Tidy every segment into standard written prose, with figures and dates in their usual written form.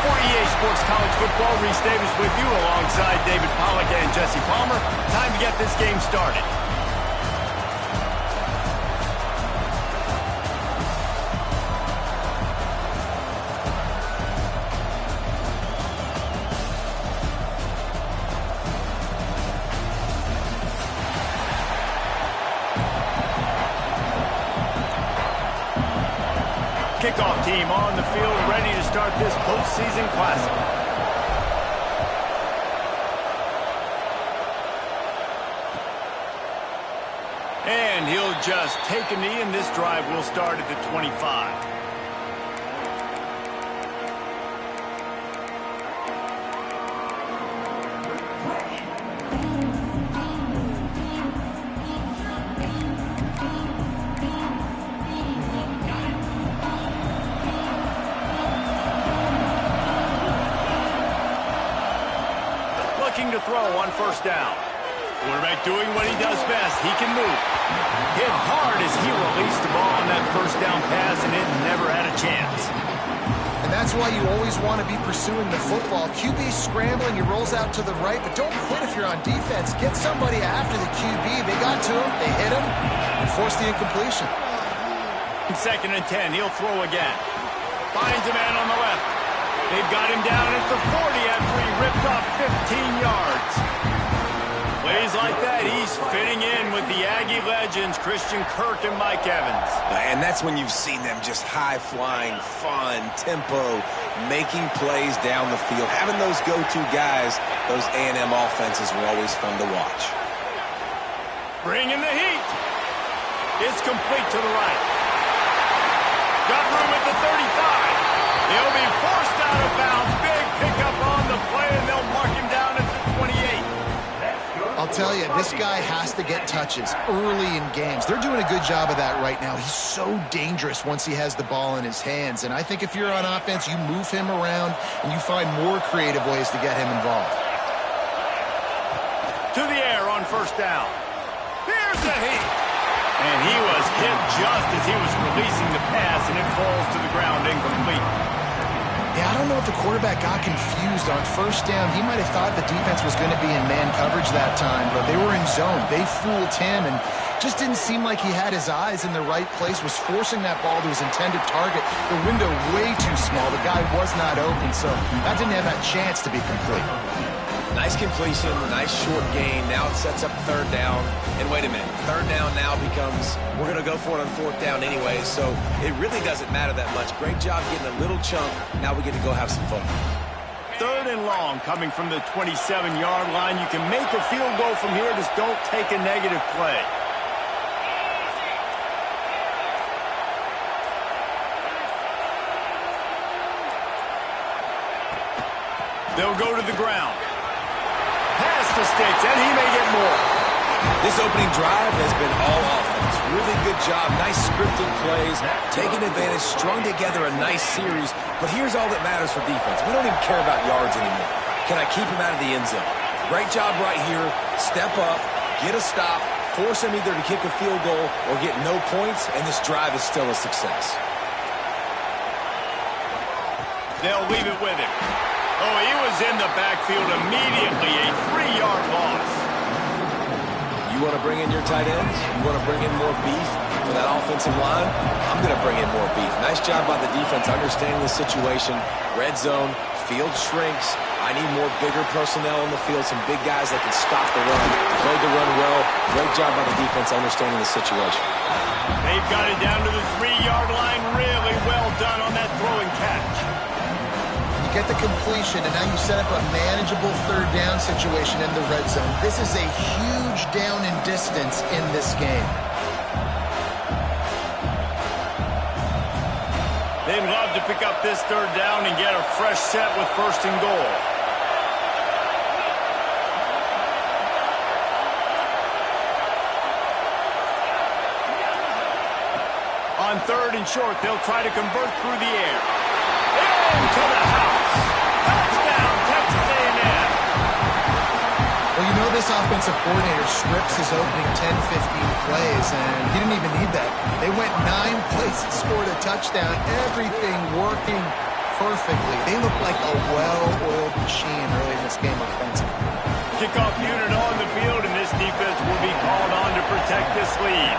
For EA Sports College Football, Reese Davis with you alongside David Pollack and Jesse Palmer. Time to get this game started. Kickoff team on the field, ready to start this postseason classic. And he'll just take a knee, and this drive will start at the 25. To throw on first down. Quarterback doing what he does best. He can move. Hit hard as he released the ball on that first down pass, and it never had a chance. And that's why you always want to be pursuing the football. QB's scrambling, he rolls out to the right, but don't quit if you're on defense. Get somebody after the QB. They got to him, they hit him, and forced the incompletion. 2nd and 10, he'll throw again. Finds a man on the left. They've got him down at the 40 after he ripped off 15 yards. Plays like that, he's fitting in with the Aggie legends, Christian Kirk and Mike Evans. And that's when you've seen them just high-flying, fun, tempo, making plays down the field. Having those go-to guys, those A&M offenses were always fun to watch. Bringing the heat. It's complete to the right. Got room at the 35. He'll be forced out of bounds. Big pickup on the play, and they'll mark him down at the 28. I'll tell you, this guy has to get touches early in games. They're doing a good job of that right now. He's so dangerous once he has the ball in his hands. And I think if you're on offense, you move him around, and you find more creative ways to get him involved. To the air on first down. Here's the heat. And he was hit just as he was releasing the pass, and it falls to the ground incomplete. Yeah, I don't know if the quarterback got confused on first down. He might have thought the defense was going to be in man coverage that time, but they were in zone. They fooled him, and just didn't seem like he had his eyes in the right place, was forcing that ball to his intended target. The window way too small. The guy was not open, so that didn't have that chance to be complete. Nice completion, nice short gain. Now it sets up 3rd down. And wait a minute, 3rd down now becomes, we're going to go for it on 4th down anyway, so it really doesn't matter that much. Great job getting a little chunk. Now we get to go have some fun. 3rd and long coming from the 27-yard line. You can make a field goal from here, just don't take a negative play. They'll go to the ground. Pass to Sticks, and he may get more. This opening drive has been all offense. Really good job. Nice scripted plays. Taking advantage, strung together a nice series. But here's all that matters for defense. We don't even care about yards anymore. Can I keep him out of the end zone? Great job right here. Step up, get a stop, force him either to kick a field goal or get no points, and this drive is still a success. They'll leave it with him. Oh, he was in the backfield immediately. A 3-yard loss. You want to bring in your tight ends? You want to bring in more beef for that offensive line? I'm going to bring in more beef. Nice job by the defense understanding the situation. Red zone, field shrinks. I need more bigger personnel on the field, some big guys that can stop the run. Played the run well. Great job by the defense understanding the situation. They've got it down to the 3-yard line. Really well done on that throwing catch. Get the completion, and now you set up a manageable 3rd down situation in the red zone. This is a huge down in distance in this game. They'd love to pick up this 3rd down and get a fresh set with 1st and goal. On 3rd and short, they'll try to convert through the air. Into the house. Touchdown, Texas A&M. Well, you know this offensive coordinator scripts his opening 10, 15 plays, and he didn't even need that. They went 9 plays and scored a touchdown. Everything working perfectly. They look like a well-oiled machine early in this game offensively. Kickoff unit on the field, and this defense will be called on to protect this lead.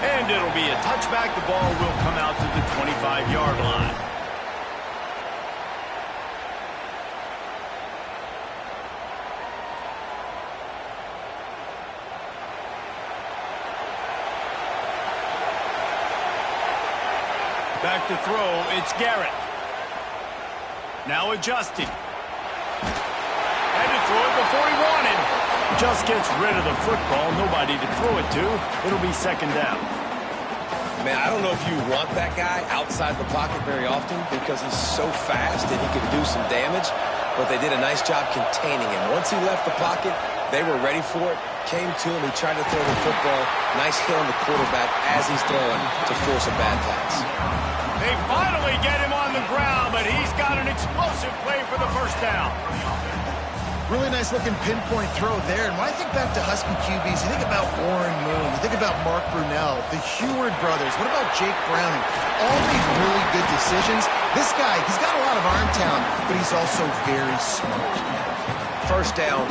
And it'll be a touchback. The ball will come out to the 25-yard line. Back to throw, it's Garrett. Now adjusting. Had to throw it before he wanted. Just gets rid of the football. Nobody to throw it to. It'll be second down. Man, I don't know if you want that guy outside the pocket very often because he's so fast and he can do some damage, but they did a nice job containing him. Once he left the pocket, they were ready for it, came to him, he tried to throw the football. Nice hit on the quarterback as he's throwing to force a bad pass. They finally get him on the ground, but he's got an explosive play for the first down. Really nice looking pinpoint throw there. And when I think back to Husky QBs, you think about Warren Moon, you think about Mark Brunell, the Heward brothers. What about Jake Browning? All made really good decisions. This guy, he's got a lot of arm talent, but he's also very smart. First down,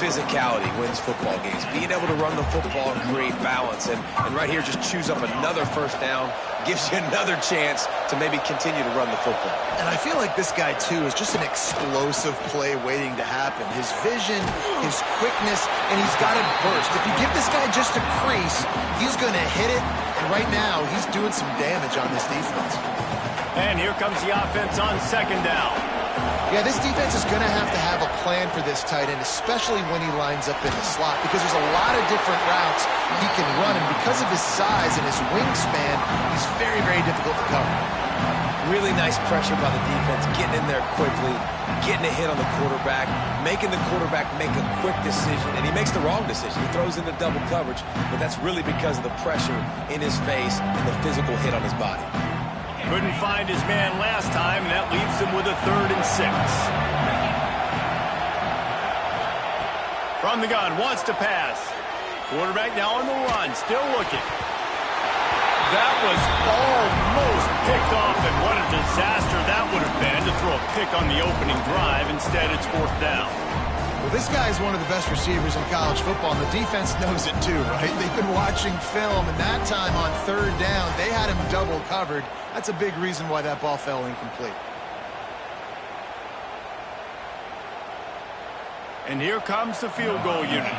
physicality wins football games. Being able to run the football and create balance. And right here, just choose up another first down, gives you another chance to maybe continue to run the football. And I feel like this guy, too, is just an explosive play waiting to happen. His vision, his quickness, and he's got it burst. If you give this guy just a crease, he's going to hit it. And right now, he's doing some damage on this defense. And here comes the offense on second down. Yeah, this defense is going to have a plan for this tight end, especially when he lines up in the slot, because there's a lot of different routes he can run, and because of his size and his wingspan, he's very, very difficult to cover. Really nice pressure by the defense, getting in there quickly, getting a hit on the quarterback, making the quarterback make a quick decision, and he makes the wrong decision. He throws into double coverage, but that's really because of the pressure in his face and the physical hit on his body. Couldn't find his man last time, and that leaves him with a 3rd and 6. From the gun, wants to pass. Quarterback now on the run, still looking. That was almost picked off, and what a disaster that would have been to throw a pick on the opening drive. Instead, it's 4th down. Well, this guy is one of the best receivers in college football, and the defense knows it too, right? They've been watching film, and that time on 3rd down, they had him double covered. That's a big reason why that ball fell incomplete. And here comes the field goal unit.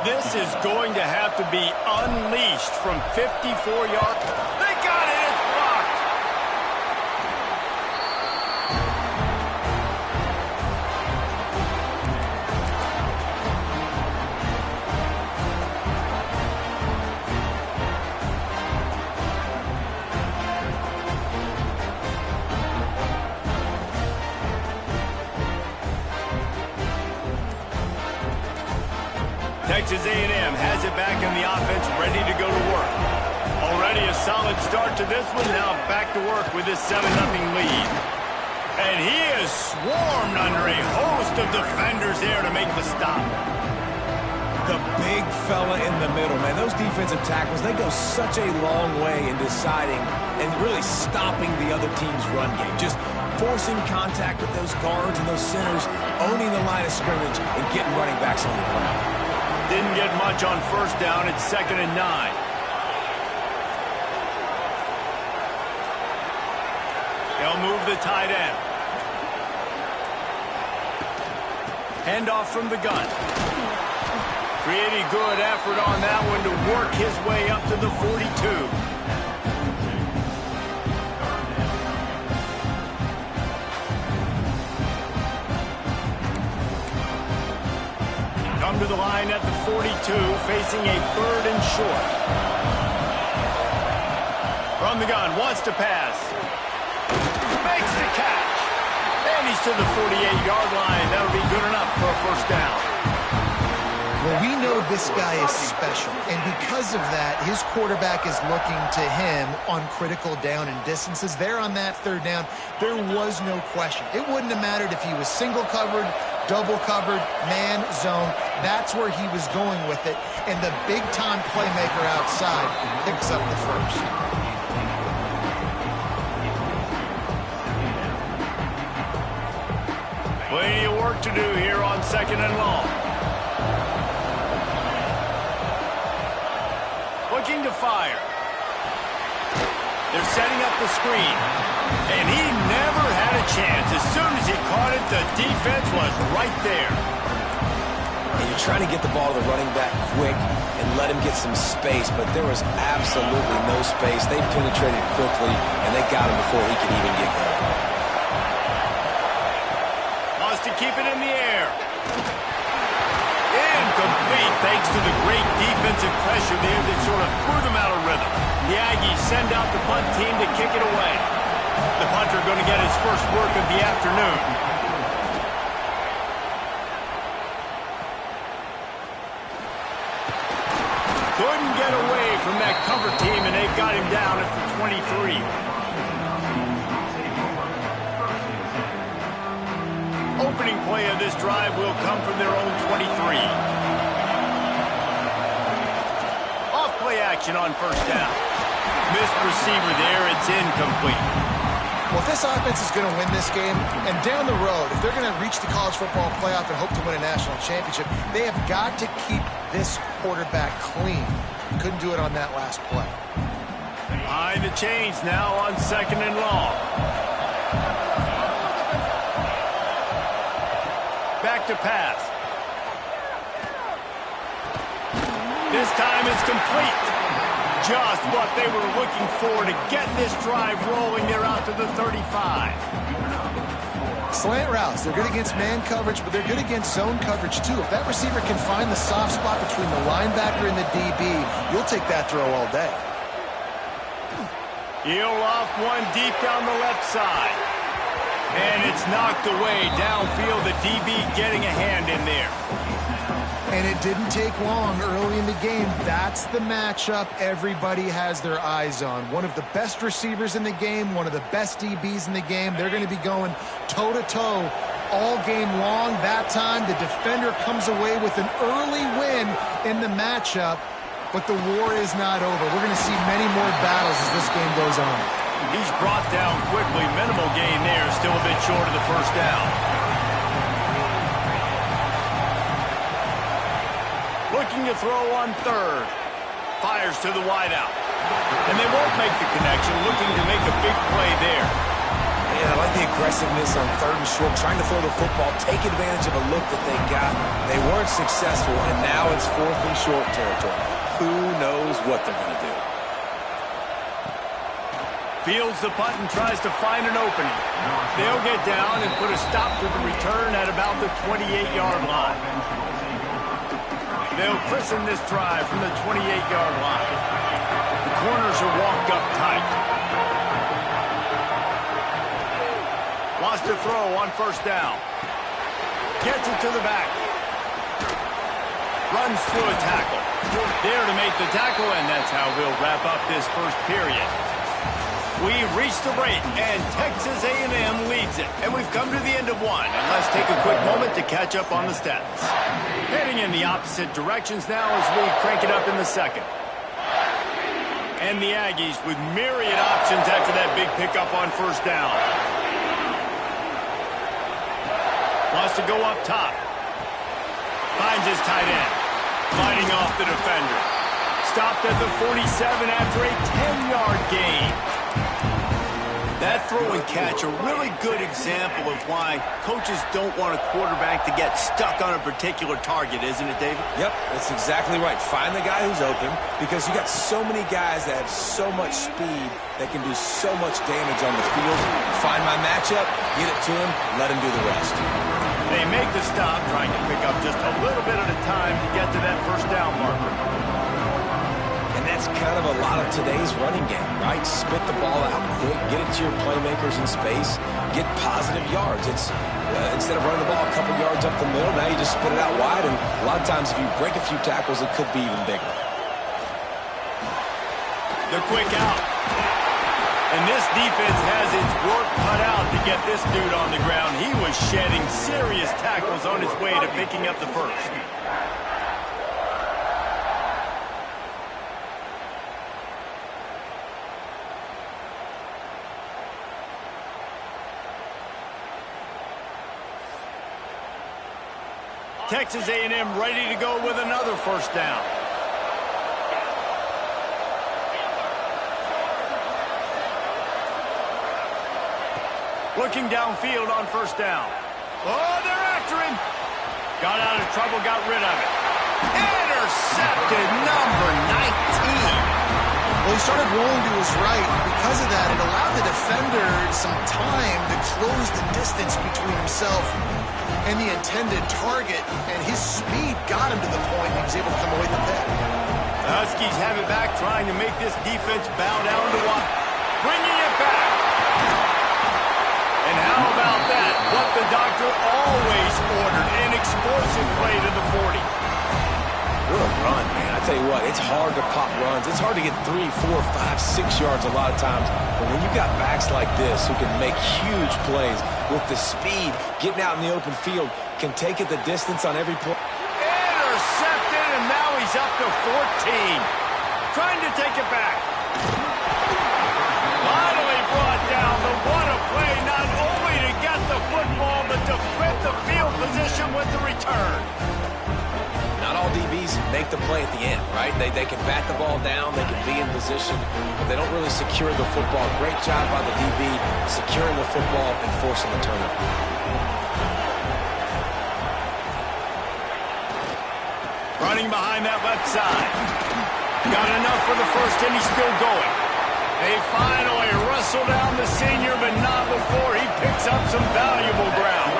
This is going to have to be unleashed from 54 yards. They got it! It's blocked! Texas A&M has it back in the offense, ready to go to work. Already a solid start to this one. Now back to work with his 7-0 lead. And he is swarmed under a host of defenders there to make the stop. The big fella in the middle, man. Those defensive tackles, they go such a long way in deciding and really stopping the other team's run game. Just forcing contact with those guards and those centers, owning the line of scrimmage, and getting running backs on the ground. Didn't get much on 1st down. It's 2nd and 9. They'll move the tight end. Handoff from the gun. Pretty good effort on that one to work his way up to the 42. Come to the line at the 42, facing a 3rd and short. From the gun, wants to pass. Makes the catch. And he's to the 48-yard line. That'll be good enough for a 1st down. Well, we know this guy is special, and because of that, his quarterback is looking to him on critical down and distances. There on that 3rd down, there was no question. It wouldn't have mattered if he was single covered, double covered, man, zone. That's where he was going with it. And the big-time playmaker outside picks up the first. Plenty of work to do here on 2nd and long. Looking to fire. They're setting up the screen. And he never had a chance. As soon as he caught it, the defense was right there. And you're trying to get the ball to the running back quick and let him get some space, but there was absolutely no space. They penetrated quickly, and they got him before he could even get going. Wants to keep it in the air. Incomplete thanks to the great defensive pressure there that sort of threw them out of rhythm. The Aggies send out the punt team to kick it away. The punter going to get his first work of the afternoon. Couldn't get away from that cover team, and they've got him down at the 23. Opening play of this drive will come from their own 23. Off play action on first down. Missed receiver there, it's incomplete. Well, if this offense is going to win this game, and down the road, if they're going to reach the college football playoff and hope to win a national championship, they have got to keep this quarterback clean. Couldn't do it on that last play. Behind the chains now on 2nd and long. Back to pass. This time it's complete. Just what they were looking for to get this drive rolling. They're out to the 35. Slant routes, they're good against man coverage, but they're good against zone coverage too. If that receiver can find the soft spot between the linebacker and the DB, you'll take that throw all day. He'll off one deep down the left side. And it's knocked away downfield. The DB getting a hand in there. And it didn't take long early in the game. That's the matchup everybody has their eyes on. One of the best receivers in the game, one of the best DBs in the game. They're going to be going toe-to-toe all game long. That time, the defender comes away with an early win in the matchup, but the war is not over. We're going to see many more battles as this game goes on. He's brought down quickly. Minimal gain there. Still a bit short of the first down. Looking to throw on third. Fires to the wideout. And they won't make the connection. Looking to make a big play there. Yeah, I like the aggressiveness on 3rd and short, trying to throw the football, take advantage of a look that they got. They weren't successful, and now it's 4th and short territory. Who knows what they're going to do? Fields the punt and tries to find an opening. They'll get down and put a stop to the return at about the 28-yard line. They'll christen this drive from the 28-yard line. The corners are walked up tight. Wants to throw on first down. Gets it to the back. Runs through a tackle. There to make the tackle, and that's how we'll wrap up this first period. We've reached the break, and Texas A&M leads it. And we've come to the end of one. And let's take a quick moment to catch up on the stats. Heading in the opposite directions now as we crank it up in the second. And the Aggies with myriad options after that big pickup on first down. Wants to go up top. Finds his tight end. Fighting off the defender. Stopped at the 47 after a 10-yard gain. That throw and catch, a really good example of why coaches don't want a quarterback to get stuck on a particular target, isn't it, David? Yep, that's exactly right. Find the guy who's open, because you got so many guys that have so much speed that can do so much damage on the field. Find my matchup, get it to him, let him do the rest. They make the stop, trying to pick up just a little bit at a time to get to that first down marker. And that's kind of a lot of today's running game, right? Spit the ball out quick, get it to your playmakers in space, get positive yards. It's instead of running the ball a couple yards up the middle, now you just spit it out wide, and a lot of times if you break a few tackles, it could be even bigger. The quick out. And this defense has its work cut out to get this dude on the ground. He was shedding serious tackles on his way to picking up the first. Texas A&M ready to go with another first down. Looking downfield on first down. Oh, they're after him. Got out of trouble, got rid of it. Intercepted, number 19. Well, he started rolling to his right. Because of that, it allowed the defender some time to close the distance between himself and the intended target, and his speed got him to the point he was able to come away with the pick. The Huskies have it back, trying to make this defense bow down to one. Bringing it back. And how about that? What the doctor always ordered, an explosive play to the 40. Good run, man. I tell you what, it's hard to pop runs. It's hard to get 3, 4, 5, 6 yards a lot of times. But when you've got backs like this who can make huge plays with the speed, getting out in the open field, can take it the distance on every play. Intercepted, and now he's up to 14. Trying to take it back. Finally brought down. But what a play, not only to get the football, but to flip the field position with the return. Not all DBs make the play at the end, right? They can bat the ball down, they can be in position, but they don't really secure the football. Great job by the DB securing the football and forcing the turnover. Running behind that left side. Got enough for the first, and he's still going. They finally wrestle down the senior, but not before he picks up some valuable ground.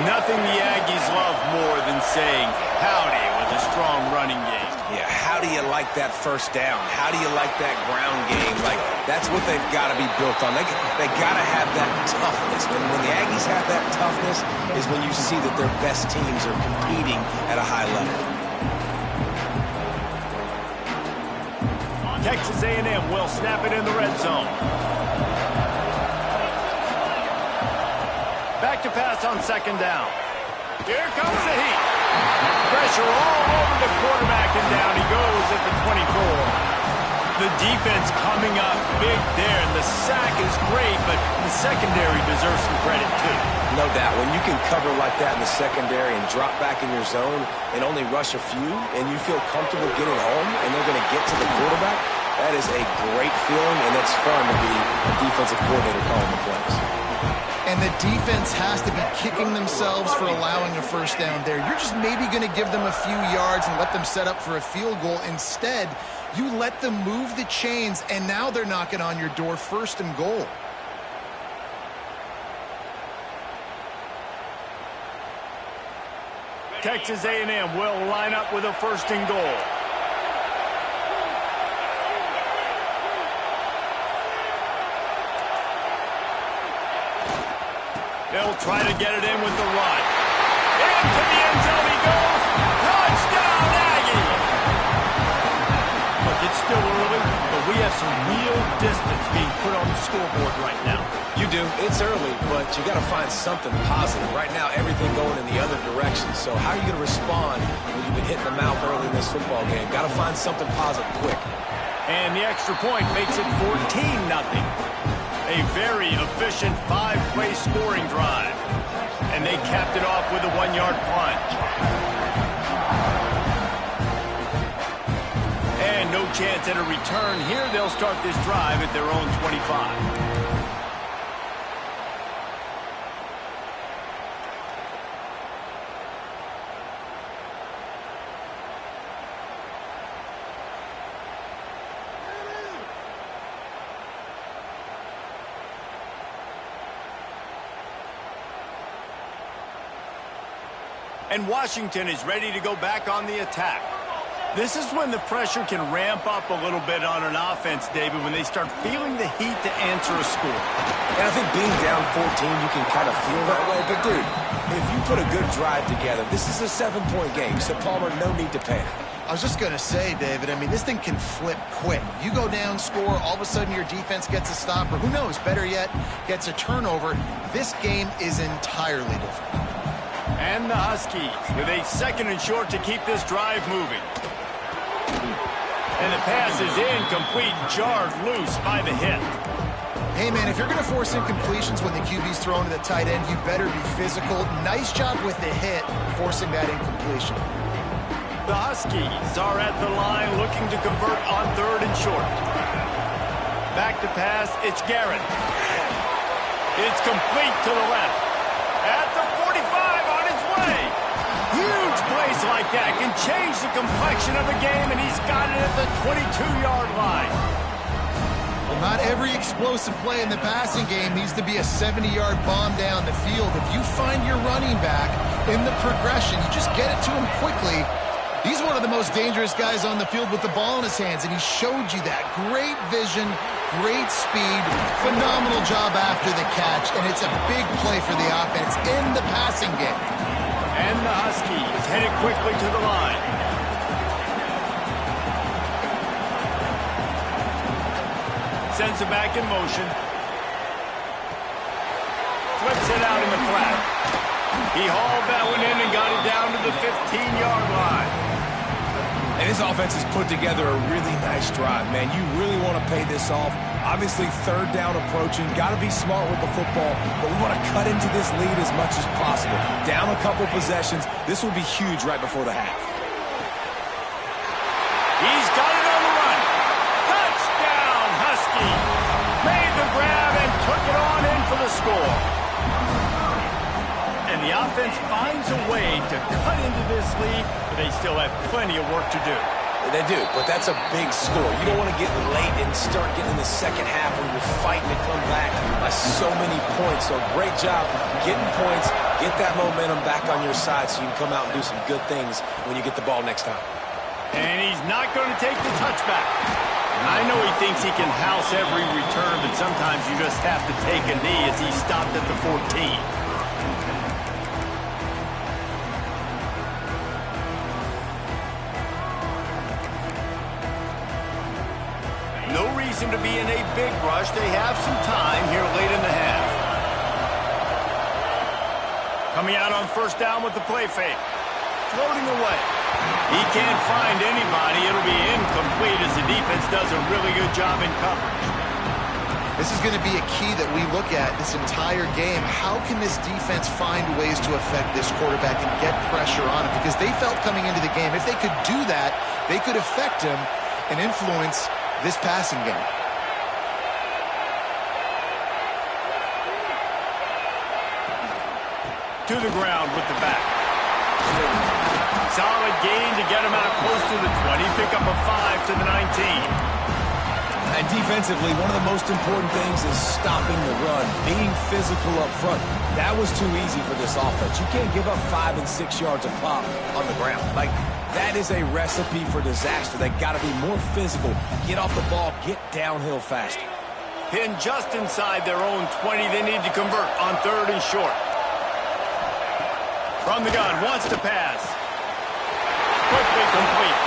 Nothing the Aggies love more than saying howdy with a strong running game. Yeah, how do you like that first down? How do you like that ground game? Like, that's what they've got to be built on. They got to have that toughness. When the Aggies have that toughness is when you see that their best teams are competing at a high level. Texas A&M will snap it in the red zone. Back to pass on second down. Here comes the heat. Pressure all over the quarterback, and down he goes at the 24. The defense coming up big there, and the sack is great, but the secondary deserves some credit too. No doubt. When you can cover like that in the secondary and drop back in your zone and only rush a few, and you feel comfortable getting home, and they're going to get to the quarterback, that is a great feeling, and it's fun to be a defensive coordinator calling the plays. And the defense has to be kicking themselves for allowing a first down there. You're just maybe going to give them a few yards and let them set up for a field goal. Instead, you let them move the chains, and now they're knocking on your door, first and goal. Texas A&M will line up with a first and goal. They'll try to get it in with the run. Into the end zone he goes. Touchdown, Aggie! Look, it's still early, but we have some real distance being put on the scoreboard right now. You do. It's early, but you got to find something positive. Right now, everything going in the other direction. So how are you going to respond when you've been hitting the mouth early in this football game? Got to find something positive quick. And the extra point makes it 14-0. A very efficient 5-play scoring drive. And they capped it off with a 1-yard plunge. And no chance at a return here. They'll start this drive at their own 25. And Washington is ready to go back on the attack. This is when the pressure can ramp up a little bit on an offense, David, when they start feeling the heat to answer a score. And I think being down 14, you can kind of feel that way. But, dude, if you put a good drive together, this is a 7-point game, so, Palmer, no need to panic. I was just going to say, David, I mean, this thing can flip quick. You go down, score, all of a sudden your defense gets a stop, or who knows, better yet, gets a turnover. This game is entirely different. And the Huskies with a 2nd and short to keep this drive moving. And the pass is incomplete, jarred loose by the hit. Hey, man, if you're going to force incompletions when the QB's thrown to the tight end, you better be physical. Nice job with the hit, forcing that incompletion. The Huskies are at the line looking to convert on 3rd and short. Back to pass, it's Garrett. It's complete to the left. At the 45 on his way. Huge plays like that can change the complexion of a game, and he's got it at the 22-yard line. Well, not every explosive play in the passing game needs to be a 70-yard bomb down the field. If you find your running back in the progression, you just get it to him quickly. He's one of the most dangerous guys on the field with the ball in his hands, and he showed you that. Great vision, great speed, phenomenal job after the catch, and it's a big play for the offense in the passing game. And the Huskies headed quickly to the line. Sends it back in motion. Flips it out in the flat. He hauled that one in and got it down to the 15-yard line. And his offense has put together a really nice drive, man. You really want to pay this off. Obviously, 3rd down approaching. Got to be smart with the football, but we want to cut into this lead as much as possible. Down a couple possessions. This will be huge right before the half. He's got it on the run. Touchdown, Huskies. Made the grab and took it on in for the score. And the offense finds a way to cut into this lead, but they still have plenty of work to do. They do, but that's a big score. You don't want to get late and start getting in the second half when you're fighting to come back by so many points. So great job getting points, get that momentum back on your side so you can come out and do some good things when you get the ball next time. And he's not going to take the touchback. I know he thinks he can house every return, but sometimes you just have to take a knee as he stopped at the 14. No reason to be in a big rush. They have some time here late in the half. Coming out on 1st down with the play fake. Floating away. He can't find anybody. It'll be incomplete as the defense does a really good job in coverage. This is going to be a key that we look at this entire game. How can this defense find ways to affect this quarterback and get pressure on him? Because they felt coming into the game, if they could do that, they could affect him and influence this passing game. To the ground with the back. Solid gain to get him out close to the 20. Pick up a 5 to the 19. And defensively, one of the most important things is stopping the run, being physical up front. That was too easy for this offense. You can't give up 5 and 6 yards a pop on the ground. Like, that is a recipe for disaster. They got to be more physical, get off the ball, get downhill faster. Pinned just inside their own 20. They need to convert on 3rd and short. From the gun, wants to pass. Quickly complete.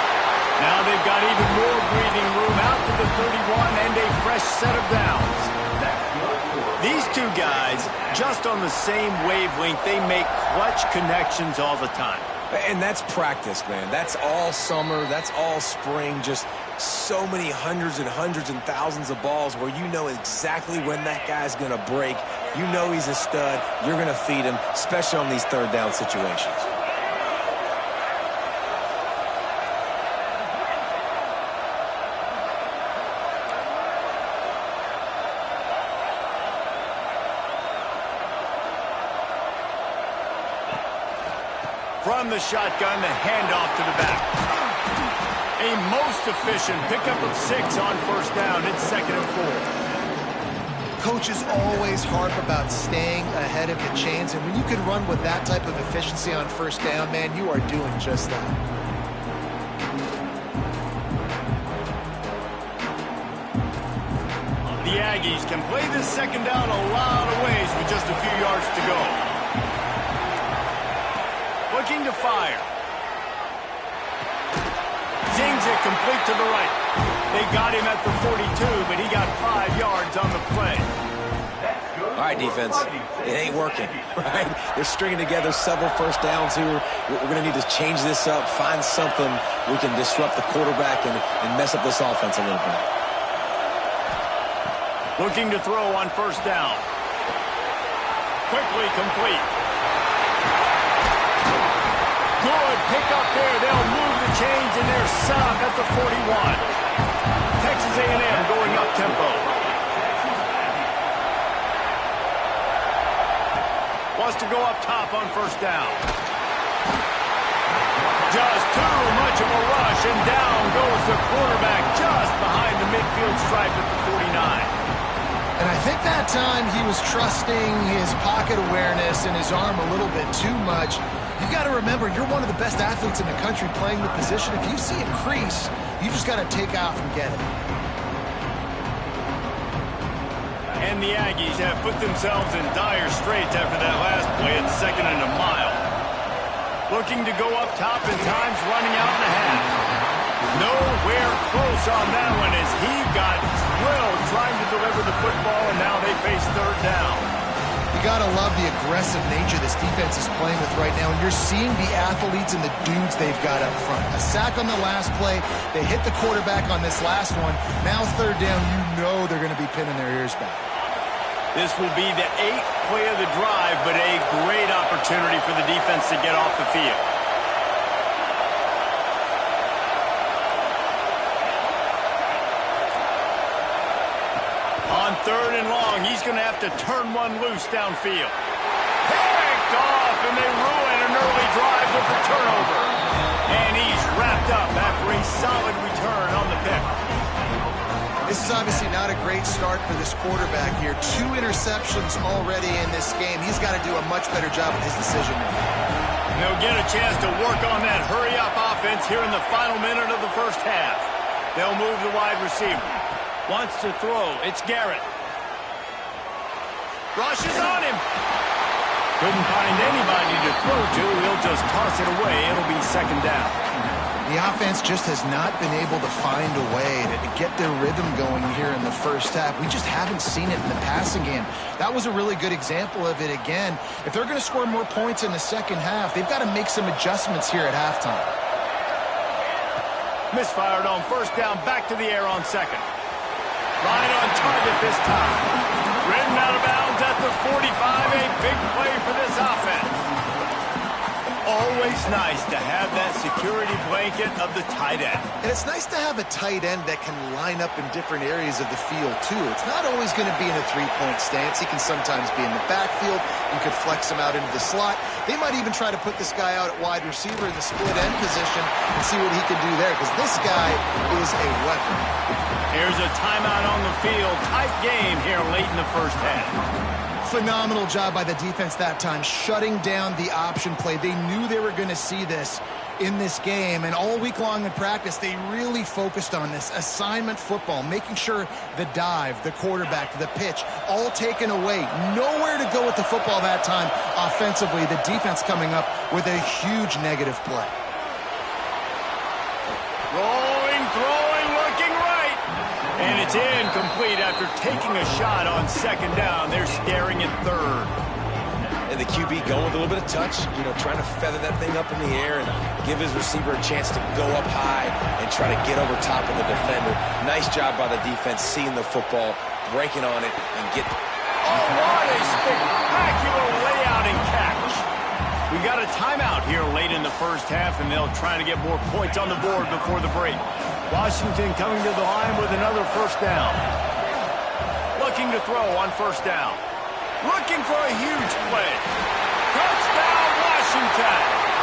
Now they've got even more breathing room out to the 31 and a fresh set of downs. These two guys, just on the same wavelength, they make clutch connections all the time. And that's practice, man. That's all summer. That's all spring. Just so many hundreds and thousands of balls where you know exactly when that guy's going to break. You know he's a stud. You're going to feed him, especially on these 3rd down situations. From the shotgun, the handoff to the back. A most efficient pickup of 6 on 1st down. It's 2nd and 4. Coaches always harp about staying ahead of the chains, and when you can run with that type of efficiency on 1st down, man, you are doing just that. The Aggies can play this 2nd down a lot of ways with just a few yards to go. Looking to fire. it complete to the right. They got him at the 42, but he got 5 yards on the play. All right, defense, it ain't working, right? They're stringing together several first downs here. We're going to need to change this up, find something we can disrupt the quarterback and mess up this offense a little bit. Looking to throw on first down. Quickly complete. Good pick up there. They'll move the chains, and they're set up at the 41. Texas A&M going up tempo. Wants to go up top on first down. Just too much of a rush, and down goes the quarterback just behind the midfield stripe at the 49. And I think that time he was trusting his pocket awareness and his arm a little bit too much. You've got to remember, you're one of the best athletes in the country playing the position. If you see a crease, you just got to take off and get it. And the Aggies have put themselves in dire straits after that last play at 2nd and a mile. Looking to go up top, and time's running out in the half. Nowhere close on that one as he got drilled trying to deliver the football, and now they face third down. You got to love the aggressive nature this defense is playing with right now, and you're seeing the athletes and the dudes they've got up front. A sack on the last play. They hit the quarterback on this last one. Now third down, you know they're going to be pinning their ears back. This will be the 8th play of the drive, but a great opportunity for the defense to get off the field. On 3rd and long, he's going to have to turn one loose downfield. Picked off, and they ruin an early drive with the turnover. And he's wrapped up after a solid return on the pick. This is obviously not a great start for this quarterback here. 2 interceptions already in this game. He's got to do a much better job with his decision-making. They'll get a chance to work on that hurry-up offense here in the final minute of the first half. They'll move the wide receiver. Wants to throw. It's Garrett. Rushes on him. Couldn't find anybody to throw to. He'll just toss it away. It'll be 2nd down. The offense just has not been able to find a way to get their rhythm going here in the first half. We just haven't seen it in the passing game. That was a really good example of it again. If they're going to score more points in the second half, they've got to make some adjustments here at halftime. Misfired on first down, back to the air on 2nd. Right on target this time. Ridden out of bounds at the 45, a big play for this offense. Always nice to have that security blanket of the tight end. And it's nice to have a tight end that can line up in different areas of the field, too. It's not always going to be in a three-point stance. He can sometimes be in the backfield. You could flex him out into the slot. They might even try to put this guy out at wide receiver in the split end position and see what he can do there, because this guy is a weapon. Here's a timeout on the field. Tight game here late in the first half. Phenomenal job by the defense that time, shutting down the option play. They knew they were going to see this in this game, and all week long in practice, they really focused on this assignment football, making sure the dive, the quarterback, the pitch, all taken away. Nowhere to go with the football that time offensively. The defense coming up with a huge negative play. Rolling, throwing, looking right. And it's incomplete after taking a shot on 2nd down. They're staring at 3rd. And the QB going with a little bit of touch, trying to feather that thing up in the air and give his receiver a chance to go up high and try to get over top of the defender. Nice job by the defense, seeing the football, breaking on it, and get... Oh, what a spectacular layout and catch. We got a timeout here late in the first half, and they'll try to get more points on the board before the break. Washington coming to the line with another first down. Looking to throw on first down. Looking for a huge play. Touchdown, Washington.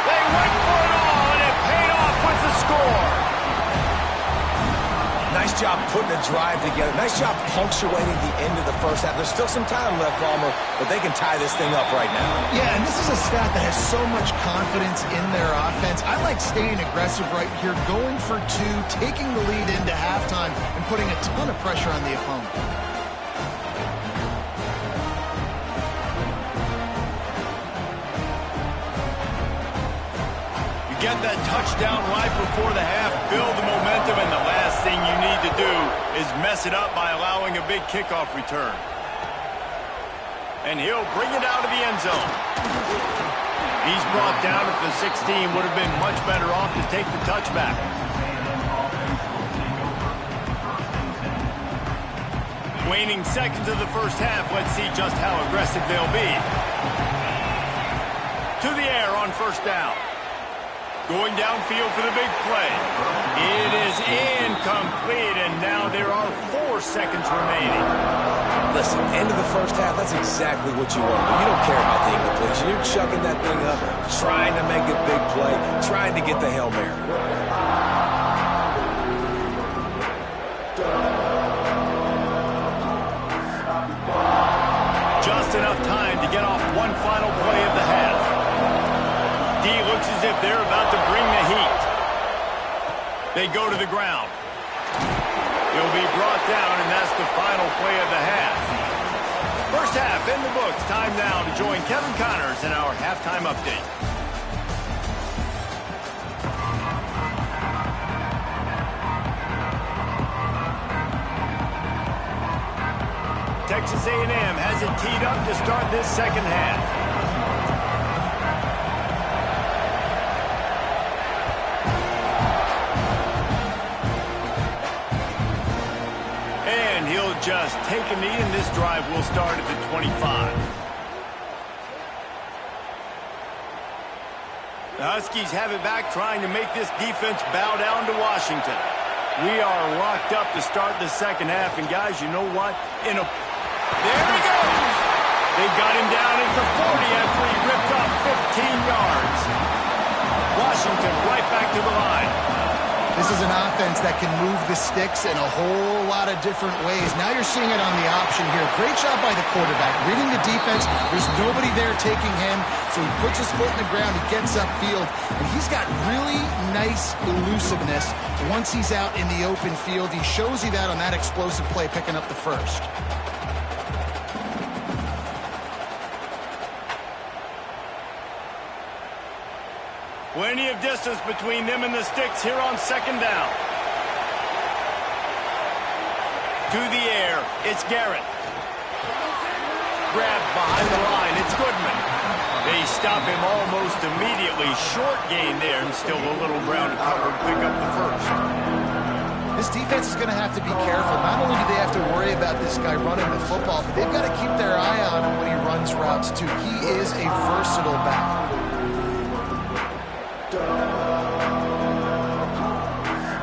They went for it all, and it paid off with the score. Nice job putting a drive together. Nice job punctuating the end of the first half. There's still some time left, Palmer, but they can tie this thing up right now. Yeah, and this is a staff that has so much confidence in their offense. I like staying aggressive right here, going for 2, taking the lead into halftime, and putting a ton of pressure on the opponent. get that touchdown right before the half, build the momentum, and the last thing you need to do is mess it up by allowing a big kickoff return. And he'll bring it out of the end zone. He's brought down at the 16. Would have been much better off to take the touchback. Waning seconds of the first half. Let's see just how aggressive they'll be. To the air on first down. Going downfield for the big play. It is incomplete, and now there are 4 seconds remaining. Listen, end of the first half, that's exactly what you want. You don't care about the incompletion. You're chucking that thing up, trying to make a big play, trying to get the Hail Mary. Just enough time to get off one final play of the half. D looks as if they're about to bring the heat. They go to the ground. He'll be brought down, and that's the final play of the half. First half in the books. Time now to join Kevin Connors in our halftime update. Texas A&M has it teed up to start this second half. And he'll just take a knee, and this drive will start at the 25. The Huskies have it back, trying to make this defense bow down to Washington. We are locked up to start the second half, and guys, you know what? There he goes! They've got him down at the 40 after he ripped off 15 yards. Washington right back to the line. This is an offense that can move the sticks in a whole lot of different ways. Now you're seeing it on the option here. Great job by the quarterback. Reading the defense, there's nobody there taking him, so he puts his foot in the ground, he gets upfield, and he's got really nice elusiveness once he's out in the open field. He shows you that on that explosive play, picking up the first. Plenty of distance between them and the sticks here on second down. To the air, it's Garrett. Grabbed behind the line, it's Goodman. They stop him almost immediately. Short gain there, and still a little ground to cover and pick up the first. This defense is going to have to be careful. Not only do they have to worry about this guy running the football, but they've got to keep their eye on him when he runs routes, too. He is a versatile back.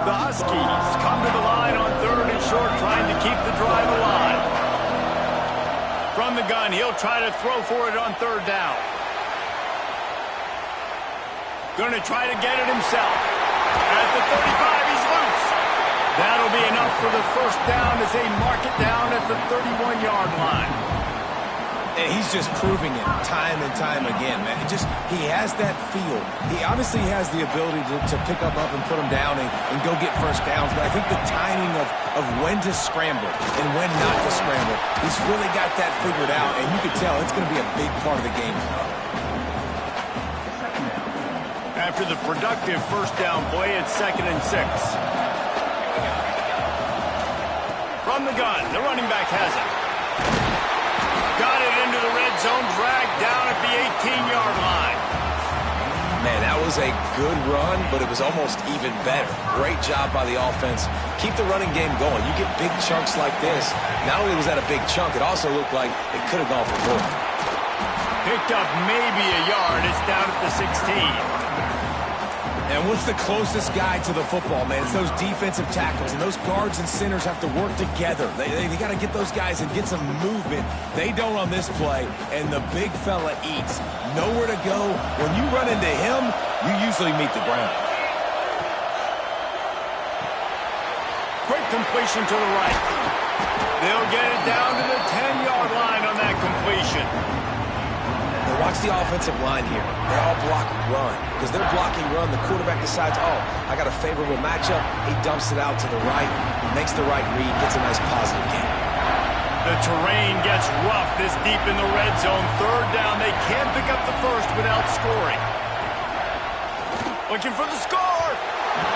The Huskies come to the line on 3rd and short, trying to keep the drive alive. From the gun, he'll try to throw for it on 3rd down. Going to try to get it himself. At the 35, he's loose. That'll be enough for the first down as they mark it down at the 31-yard line. And he's just proving it time and time again, man. He has that feel. He obviously has the ability to pick up and put him down and go get first downs. But I think the timing of when to scramble and when not to scramble, he's really got that figured out. And you can tell it's going to be a big part of the game. After the productive first down play, it's 2nd and 6. From the gun, the running back has it. Got it into the red zone, dragged down at the 18-yard line. Man, that was a good run, but it was almost even better. Great job by the offense. Keep the running game going. You get big chunks like this. Not only was that a big chunk, it also looked like it could have gone for more. Picked up maybe a yard. It's down at the 16. And what's the closest guy to the football, man? It's those defensive tackles, and those guards and centers have to work together. They got to get those guys and get some movement. They don't on this play, and the big fella eats. Nowhere to go. When you run into him, you usually meet the ground. Quick completion to the right. They'll get it down to the 10-yard line on that completion. Watch the offensive line here. They all block run. Because they're blocking run, the quarterback decides, oh, I got a favorable matchup. He dumps it out to the right, makes the right read, gets a nice positive gain. The terrain gets rough this deep in the red zone. 3rd down. They can't pick up the first without scoring. Looking for the score.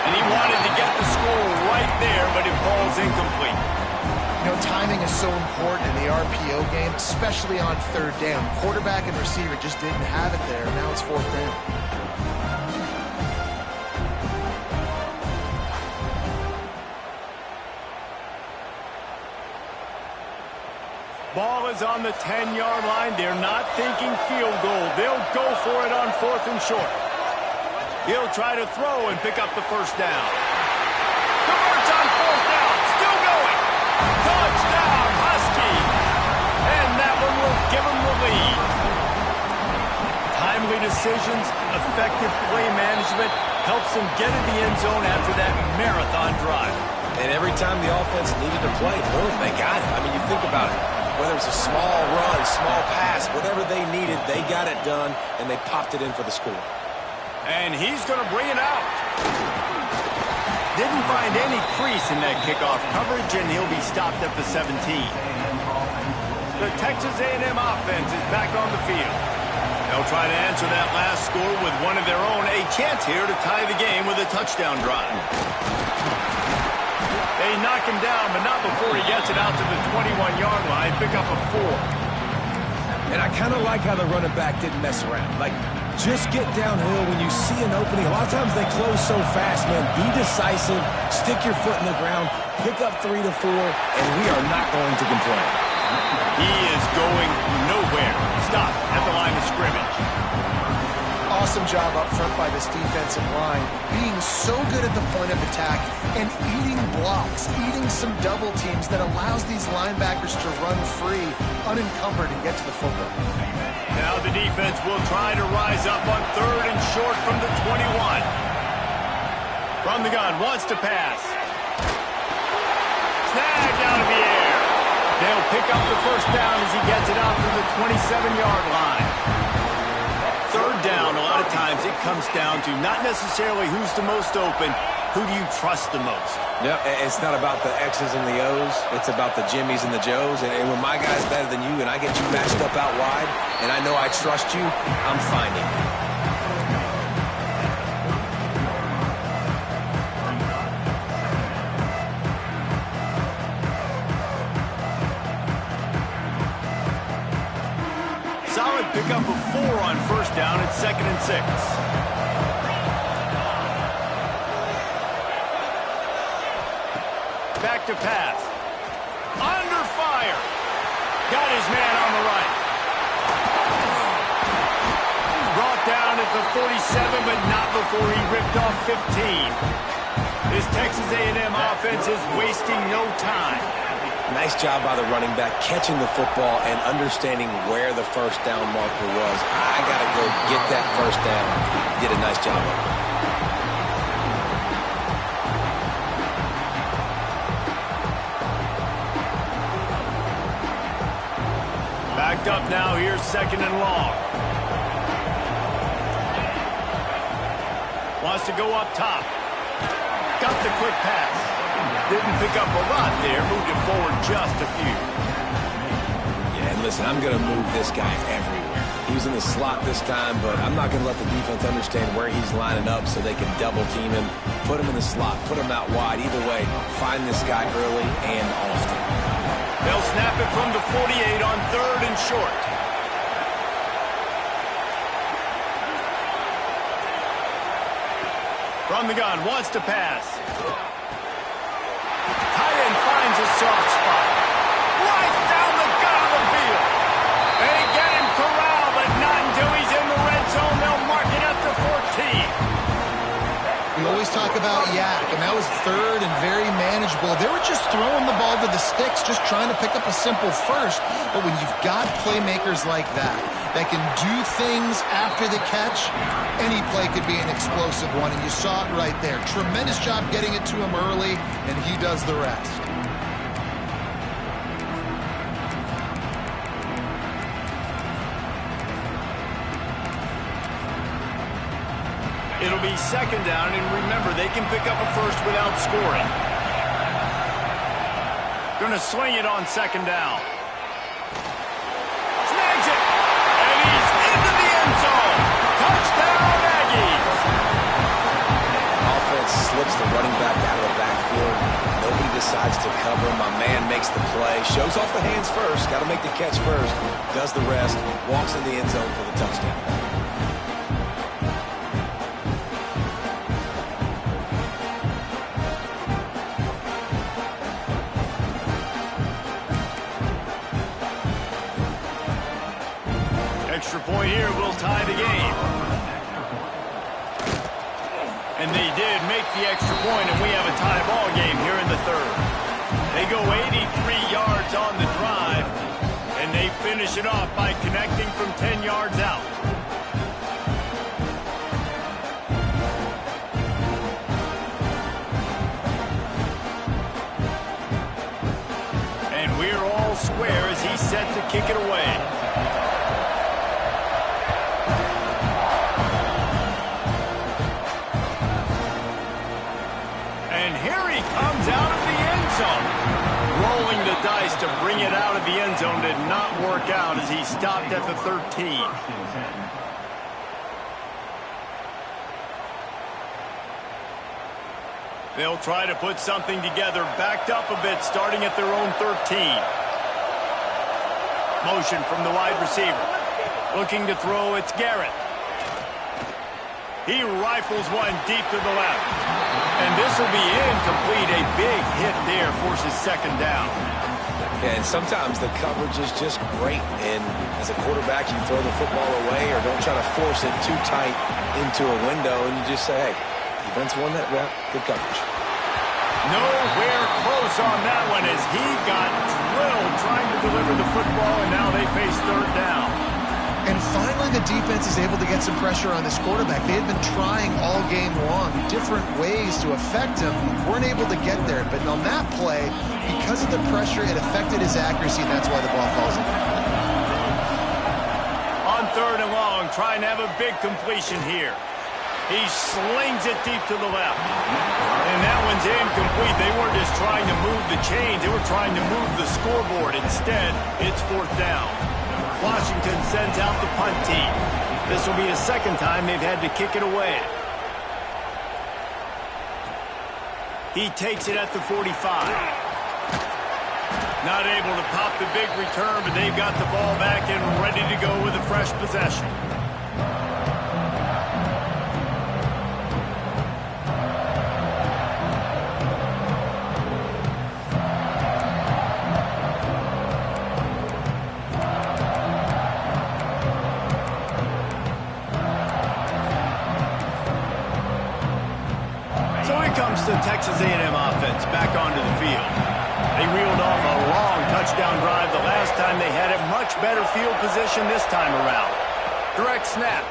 And he wanted to get the score right there, but it falls incomplete. You know, timing is so important in the RPO game, especially on third down. Quarterback and receiver just didn't have it there. Now it's fourth down. Ball is on the 10-yard line. They're not thinking field goal. They'll go for it on 4th and short. He'll try to throw and pick up the first down. Converts on 4th down. Still going. Touchdown, Husky. And that one will give him the lead. Timely decisions, effective play management helps them get in the end zone after that marathon drive. And every time the offense needed to play, boom, they got it. I mean, you think about it. Whether it's a small run, small pass, whatever they needed, they got it done, and they popped it in for the score. And he's going to bring it out. Didn't find any crease in that kickoff coverage, and he'll be stopped at the 17. The Texas A&M offense is back on the field. They'll try to answer that last score with one of their own. A chance here to tie the game with a touchdown drive. They knock him down, but not before he gets it out to the 21-yard line. Pick up a 4. And I kind of like how the running back didn't mess around. Like, just get downhill when you see an opening. A lot of times they close so fast, man. Be decisive, stick your foot in the ground, pick up 3 to 4, and we are not going to complain. He is going nowhere. Stop at the line of scrimmage. Awesome job up front by this defensive line, being so good at the point of attack and eating blocks, eating some double teams that allows these linebackers to run free, unencumbered, and get to the football. Now the defense will try to rise up on 3rd and short from the 21. From the gun, wants to pass. Snagged out of the air. They'll pick up the first down as he gets it out to the 27-yard line. 3rd down, a lot of times it comes down to not necessarily who's the most open, who do you trust the most? Yep, it's not about the X's and the O's. It's about the Jimmys and the Joes. And when my guy's better than you and I get you matched up out wide and I know I trust you, I'm finding you. Solid pickup of 4 on 1st down at 2nd and 6. Back to pass. Under fire. Got his man on the right. Brought down at the 47, but not before he ripped off 15. This Texas A&M offense is wasting no time. Nice job by the running back, catching the football and understanding where the first down marker was. I got to go get that first down. Did a nice job of it. Backed up now, here's 2nd and long. Wants to go up top. Got the quick pass. Didn't pick up a lot there, moved it forward just a few. Yeah, and listen, I'm going to move this guy everywhere. He's in the slot this time, but I'm not going to let the defense understand where he's lining up so they can double team him, put him in the slot, put him out wide. Either way, find this guy early and often. They'll snap it from the 48 on 3rd and short. From the gun, wants to pass. Tight end finds a soft spot. Right down the gut of the field. They get him corralled, but not until he's in the red zone. They'll mark it at the 14. We always talk about yak, and that was 3rd and very manageable. They were just throwing the ball to the sticks, just trying to pick up a simple first. But when you've got playmakers like that can do things after the catch, any play could be an explosive one, and you saw it right there. Tremendous job getting it to him early, and he does the rest. It'll be 2nd down, and remember, they can pick up a first without scoring. Gonna swing it on 2nd down. Snags it, and he's into the end zone. Touchdown, Aggies. decides to cover. My man makes the play. Shows off the hands first. Got to make the catch first. Does the rest. Walks in the end zone for the touchdown. Extra point here will tie the game. And they did make the extra point, and we have a tie ball game here in the third. They go 83 yards on the drive, and they finish it off by connecting from 10 yards out. And we're all square as he's set to kick it away. Out of the end zone. Rolling the dice to bring it out of the end zone did not work out as he stopped at the 13. They'll try to put something together, backed up a bit, starting at their own 13. Motion from the wide receiver. Looking to throw, it's Garrett. He rifles one deep to the left. And this will be incomplete. A big hit there forces second down. Yeah, and sometimes the coverage is just great. And as a quarterback, you throw the football away or don't try to force it too tight into a window. And you just say, hey, defense won that rep. Good coverage. Nowhere close on that one as he got drilled trying to deliver the football. And now they face third down. And finally, the defense is able to get some pressure on this quarterback. They had been trying all game long, different ways to affect him, weren't able to get there. But on that play, because of the pressure, it affected his accuracy, and that's why the ball falls in. On third and long, trying to have a big completion here. He slings it deep to the left. And that one's incomplete. They weren't just trying to move the chains, they were trying to move the scoreboard. Instead, it's fourth down. Washington sends out the punt team. This will be the second time they've had to kick it away. He takes it at the 45. Not able to pop the big return, but they've got the ball back and ready to go with a fresh possession. Comes the Texas A&M offense back onto the field. They reeled off a long touchdown drive the last time they had it. Much better field position this time around. Direct snap.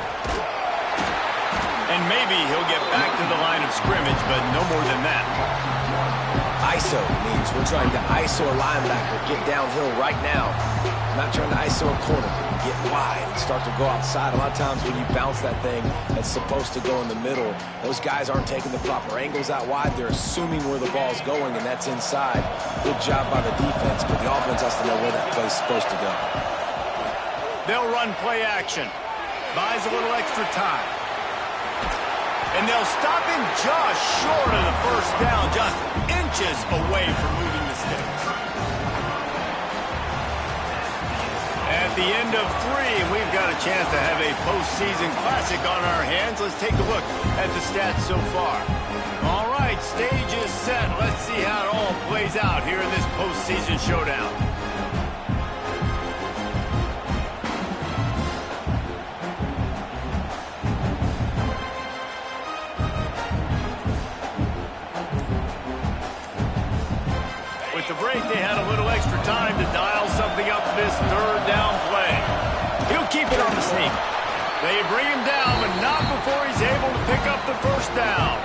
And maybe he'll get back to the line of scrimmage, but no more than that. ISO means we're trying to ISO a linebacker, get downhill right now. Not trying to ISO a corner, get wide and start to go outside. A lot of times when you bounce that thing that's supposed to go in the middle, those guys aren't taking the proper angles out wide. They're assuming where the ball's going, and that's inside. Good job by the defense, but the offense has to know where that play's supposed to go. They'll run play action. Buys a little extra time. And they'll stop him just short of the first down, just inches away from moving the sticks. At the end of 3, we've got a chance to have a postseason classic on our hands. Let's take a look at the stats so far. All right, stage is set. Let's see how it all plays out here in this postseason showdown. With the break, they had a little extra time to dial something up for this third down play. He'll keep it on the sneak. They bring him down, but not before he's able to pick up the first down.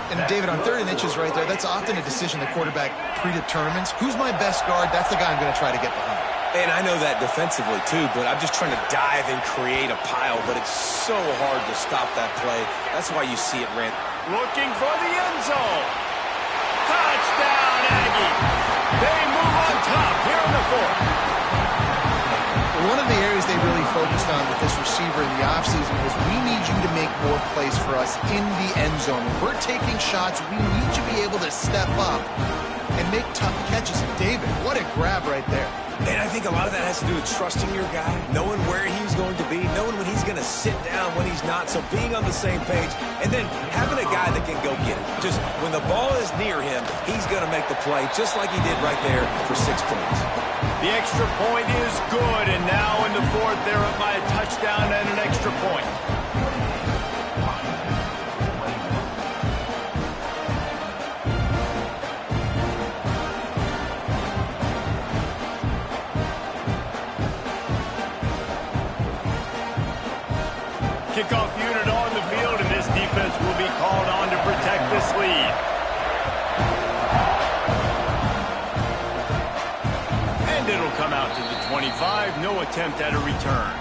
And David, on 3rd and inches right there, that's often a decision the quarterback predetermines. Who's my best guard? That's the guy I'm going to try to get behind. And I know that defensively, too, but I'm just trying to dive and create a pile, but it's so hard to stop that play. That's why you see it, Rand. Looking for the end zone. Touchdown, Aggie. They move on top here in the 4th. One of the areas they they really focused on with this receiver in the offseason was we need you to make more plays for us in the end zone. When we're taking shots, we need you to be able to step up and make tough catches. And David, what a grab right there. And I think a lot of that has to do with trusting your guy, knowing where he's going to be, knowing when he's going to sit down, when he's not, so being on the same page, and then having a guy that can go get it. Just when the ball is near him, he's going to make the play, just like he did right there for 6 points. The extra point is good, and now in the fourth, they're up by a touchdown and an extra point. Kickoff unit on the field, and this defense will be called on to protect this lead. And it'll come out to the 25. No attempt at a return.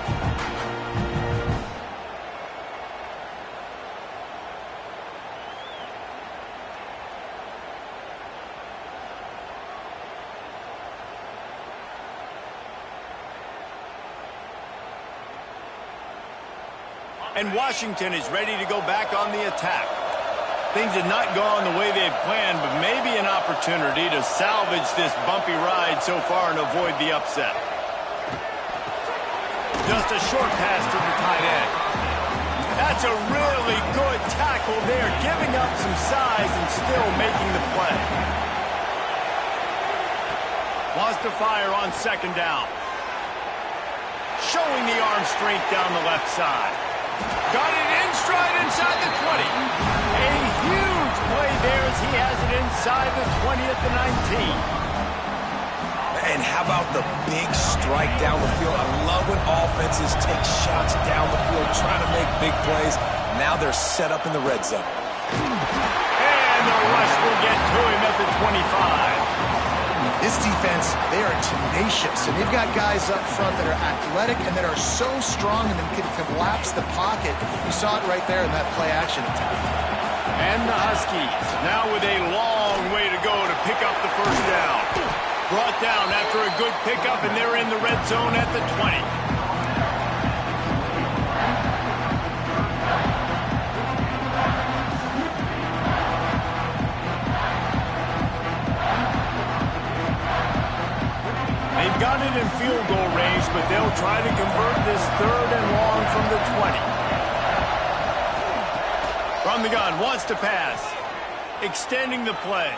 And Washington is ready to go back on the attack. Things did not go on the way they had planned, but maybe an opportunity to salvage this bumpy ride so far and avoid the upset. Just a short pass to the tight end. That's a really good tackle there, giving up some size and still making the play. Wants to fire on second down. Showing the arm strength down the left side. Got it in stride inside the 20. A huge play there as he has it inside the 20 at the 19. And how about the big strike down the field? I love when offenses take shots down the field, trying to make big plays. Now they're set up in the red zone. And the rush will get to him at the 25. This defense, they are tenacious, and they've got guys up front that are athletic and that are so strong and can collapse the pocket. You saw it right there in that play-action attack. And the Huskies now with a long way to go to pick up the first down. Brought down after a good pickup, and they're in the red zone at the 20. They've got it in field goal range, but they'll try to convert this third and long from the 20. From the gun, wants to pass. Extending the play.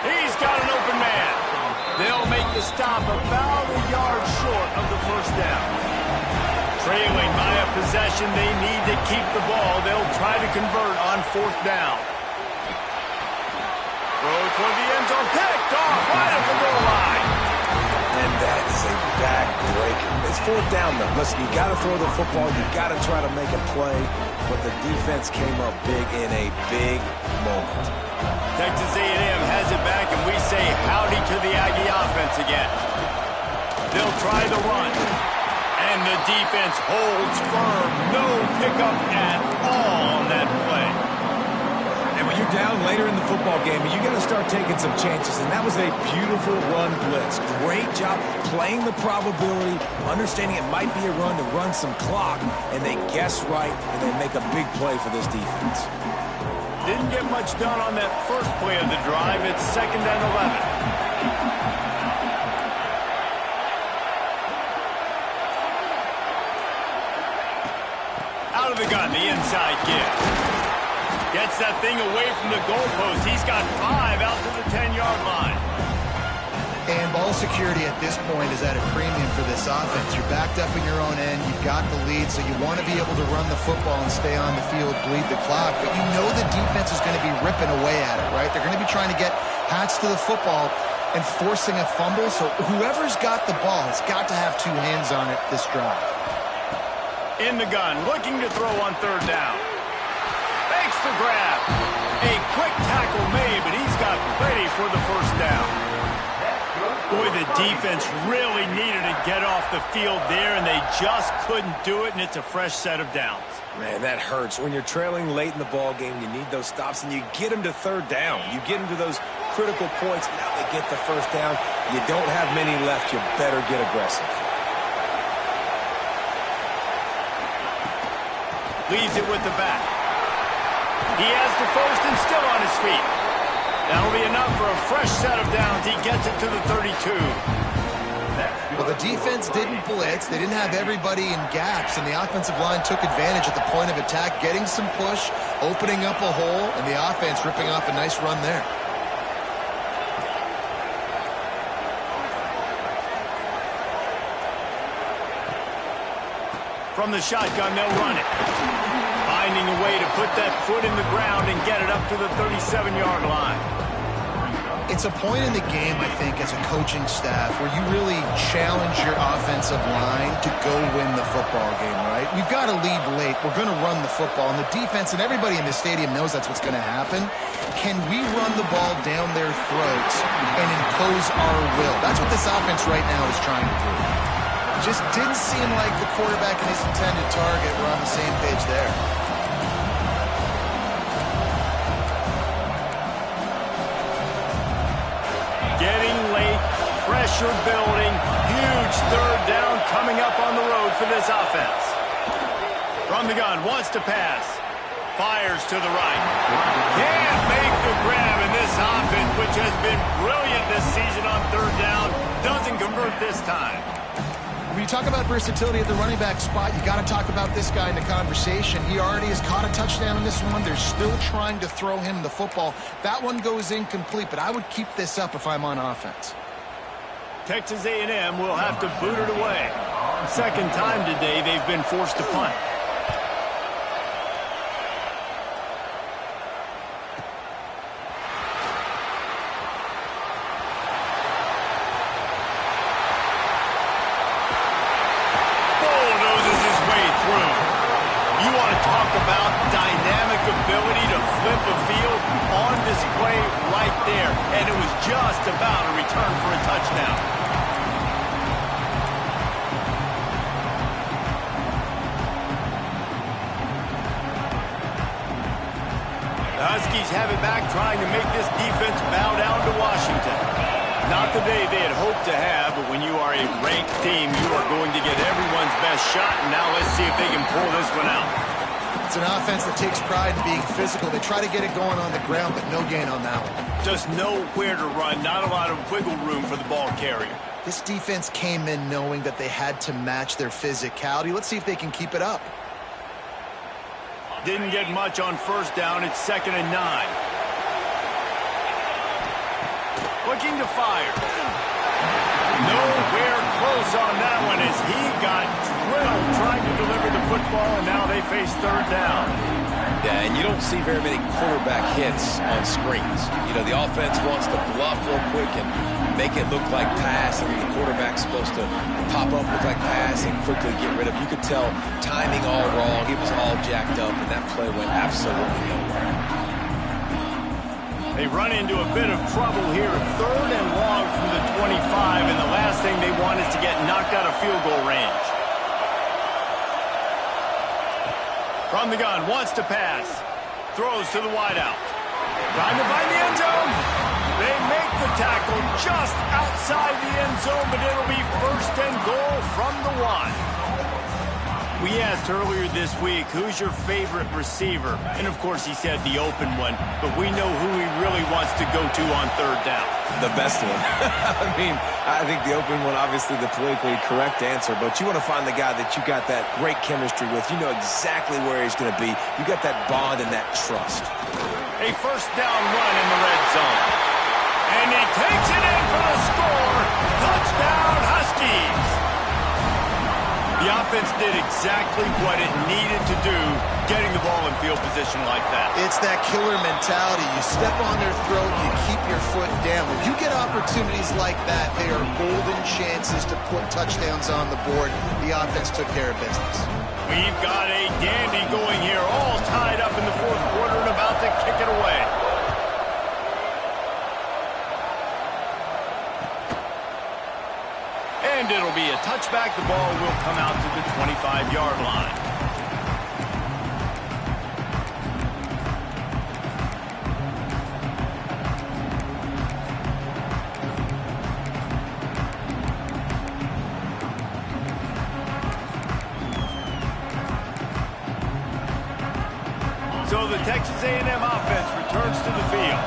He's got an open man. They'll make the stop about a yard short of the first down. Trailing by a possession, they need to keep the ball. They'll try to convert on fourth down. Throw toward the end zone, picked off right at the goal line. And that is a back-breaker. It's fourth down, though. Listen, you got to throw the football. You got to try to make a play. But the defense came up big in a big moment. Texas A&M has it back, and we say howdy to the Aggie offense again. They'll try the run. And the defense holds firm. No pickup at all on that play. And when you're down later in the football game, you got to start taking some chances. And that was a beautiful run blitz. Great job playing the probability, understanding it might be a run to run some clock. And they guess right, and they make a big play for this defense. Didn't get much done on that first play of the drive. It's 2nd and 11. Out of the gun, the inside give. Gets that thing away from the goalpost. He's got 5 out to the 10-yard line. And ball security at this point is at a premium for this offense. You're backed up in your own end. You've got the lead, so you want to be able to run the football and stay on the field, bleed the clock. But you know the defense is going to be ripping away at it, right? They're going to be trying to get hats to the football and forcing a fumble. So whoever's got the ball has got to have 2 hands on it this drive. In the gun, looking to throw on 3rd down. Makes the grab. A quick tackle made, but he's got plenty for the first down. Boy, the defense really needed to get off the field there, and they just couldn't do it, and it's a fresh set of downs. Man, that hurts. When you're trailing late in the ball game, you need those stops, and you get them to 3rd down. You get them to those critical points. Now they get the first down. You don't have many left. You better get aggressive. Leaves it with the back. He has the first and still on his feet. That'll be enough for a fresh set of downs. He gets it to the 32. Well, the defense didn't blitz. They didn't have everybody in gaps, and the offensive line took advantage at the point of attack, getting some push, opening up a hole, and the offense ripping off a nice run there. From the shotgun, they'll run it. Finding a way to put that foot in the ground and get it up to the 37-yard line. It's a point in the game, I think, as a coaching staff where you really challenge your offensive line to go win the football game, right? We've got to lead late. We're going to run the football, and the defense and everybody in the stadium knows that's what's going to happen. Can we run the ball down their throats and impose our will? That's what this offense right now is trying to do. Just didn't seem like the quarterback and his intended target were on the same page there. Getting late, pressure building, huge third down coming up on the road for this offense. From the gun, wants to pass. Fires to the right. Can't make the grab, and this offense, which has been brilliant this season on third down, doesn't convert this time. When you talk about versatility at the running back spot, you got to talk about this guy in the conversation. He already has caught a touchdown in this one. They're still trying to throw him the football. That one goes incomplete, but I would keep this up if I'm on offense. Texas A&M will have to boot it away. Second time today they've been forced to punt. And it was just about a return for a touchdown. The Huskies have it back, trying to make this defense bow down to Washington. Not the day they had hoped to have, but when you are a ranked team, you are going to get everyone's best shot. And now let's see if they can pull this one out. It's an offense that takes pride in being physical. They try to get it going on the ground, but no gain on that one. Just nowhere to run, not a lot of wiggle room for the ball carrier. This defense came in knowing that they had to match their physicality. Let's see if they can keep it up. Didn't get much on first down. It's 2nd and 9. Looking to fire. Nowhere close on that one as he got drilled trying to deliver the football, and now they face third down. Yeah, and you don't see very many quarterback hits on screens. You know, the offense wants to bluff real quick and make it look like pass, and the quarterback's supposed to pop up, look like pass, and quickly get rid of it. You could tell timing all wrong. It was all jacked up, and that play went absolutely nowhere. They run into a bit of trouble here. 3rd and long from the 25, and the last thing they want is to get knocked out of field goal range. From the gun, wants to pass. Throws to the wideout. Trying to find the end zone. They make the tackle just outside the end zone, but it'll be 1st and goal from the 1. We asked earlier this week, who's your favorite receiver? And, of course, he said the open one, but we know who he really wants to go to on third down. The best one. I mean, I think the open one, obviously the politically correct answer, but you want to find the guy that you got that great chemistry with. You know exactly where he's going to be. You got that bond and that trust. A 1st down run in the red zone. And he takes it in for the score. Touchdown, Huskies. The offense did exactly what it needed to do, getting the ball in field position like that. It's that killer mentality. You step on their throat, you keep your foot down. When you get opportunities like that, they are golden chances to put touchdowns on the board. The offense took care of business. We've got a dandy going here, all tied up in the 4th quarter and about to kick it away. And it'll be a touchback. The ball will come out to the 25-yard line. So the Texas A&M offense returns to the field.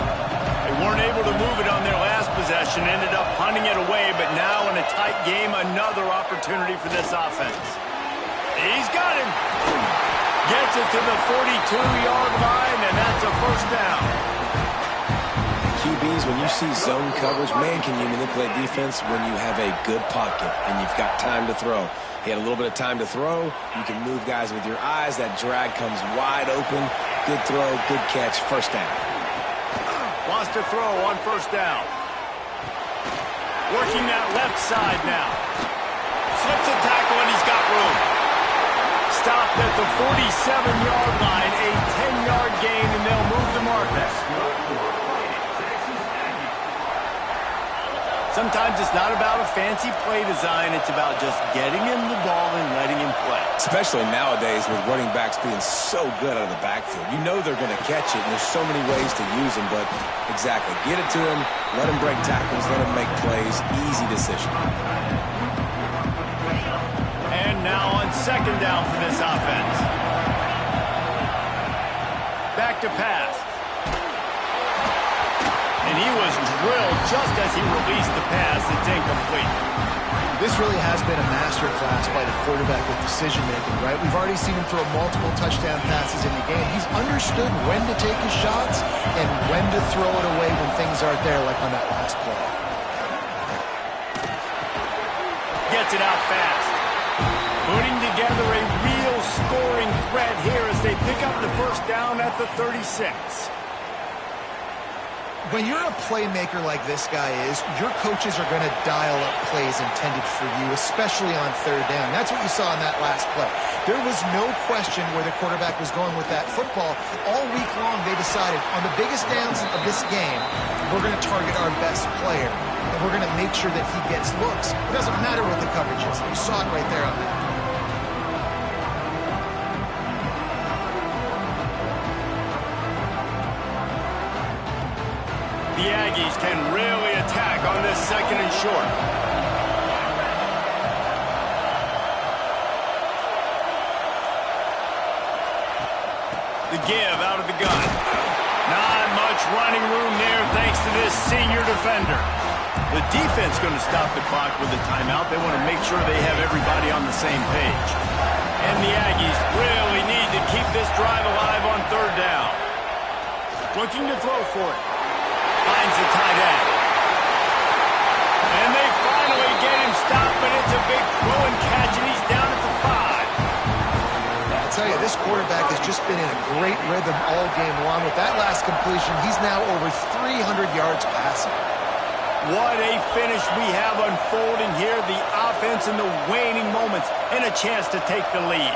They weren't able to move it on their last possession, ended up punting it away, but now in a tight game, another opportunity for this offense. He's got him. Gets it to the 42-yard line, and that's a first down. QBs, when you see zone coverage, man, can you manipulate defense when you have a good pocket and you've got time to throw. He had a little bit of time to throw. You can move guys with your eyes. That drag comes wide open. Good throw, good catch, first down. Wants to throw on first down. Working that left side now. Slips a tackle, and he's got room. Stopped at the 47-yard line, a 10-yard gain, and they'll move the markers. Sometimes it's not about a fancy play design. It's about just getting him the ball and letting him play. Especially nowadays with running backs being so good out of the backfield. You know they're going to catch it, and there's so many ways to use them, but exactly. Get it to him, let him break tackles, let him make plays. Easy decision. And now on second down for this offense. Back to pass. And he was drilled just as he released the pass. It's incomplete. This really has been a masterclass by the quarterback with decision-making, right? We've already seen him throw multiple touchdown passes in the game. He's understood when to take his shots and when to throw it away when things aren't there, like on that last play. Gets it out fast. Putting together a real scoring threat here as they pick up the first down at the 36. When you're a playmaker like this guy is, your coaches are going to dial up plays intended for you, especially on third down. That's what you saw in that last play. There was no question where the quarterback was going with that football. All week long, they decided on the biggest downs of this game, we're going to target our best player, and we're going to make sure that he gets looks. It doesn't matter what the coverage is. You saw it right there on that. The Aggies can really attack on this second and short. The give out of the gun. Not much running room there thanks to this senior defender. The defense going to stop the clock with a timeout. They want to make sure they have everybody on the same page. And the Aggies really need to keep this drive alive on third down. Looking to throw for it. Finds the tight end. And they finally get him stopped, but it's a big throw and catch, and he's down at the 5. I'll tell you, this quarterback has just been in a great rhythm all game long. With that last completion, he's now over 300 yards passing. What a finish we have unfolding here. The offense in the waning moments and a chance to take the lead.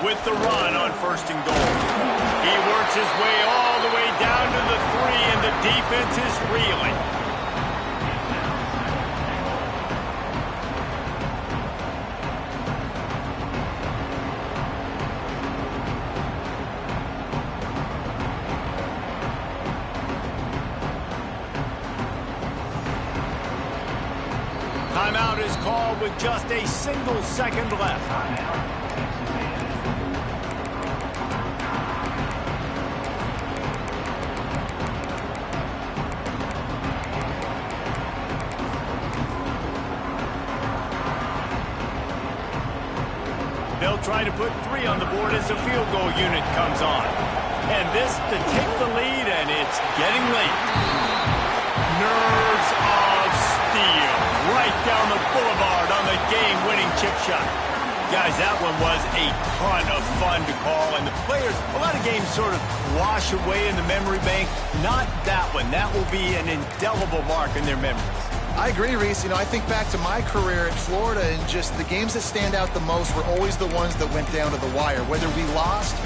With the run on first and goal. He works his way all the way down to the 3, and the defense is reeling. Timeout is called with just a single second left. They'll try to put 3 on the board as the field goal unit comes on. And this to take the lead, and it's getting late. Nerves of steel right down the boulevard on the game-winning chip shot. Guys, that one was a ton of fun to call, and the players, a lot of games sort of wash away in the memory bank. Not that one. That will be an indelible mark in their memories. I agree, Reese. You know, I think back to my career at Florida, and just the games that stand out the most were always the ones that went down to the wire. Whether we lost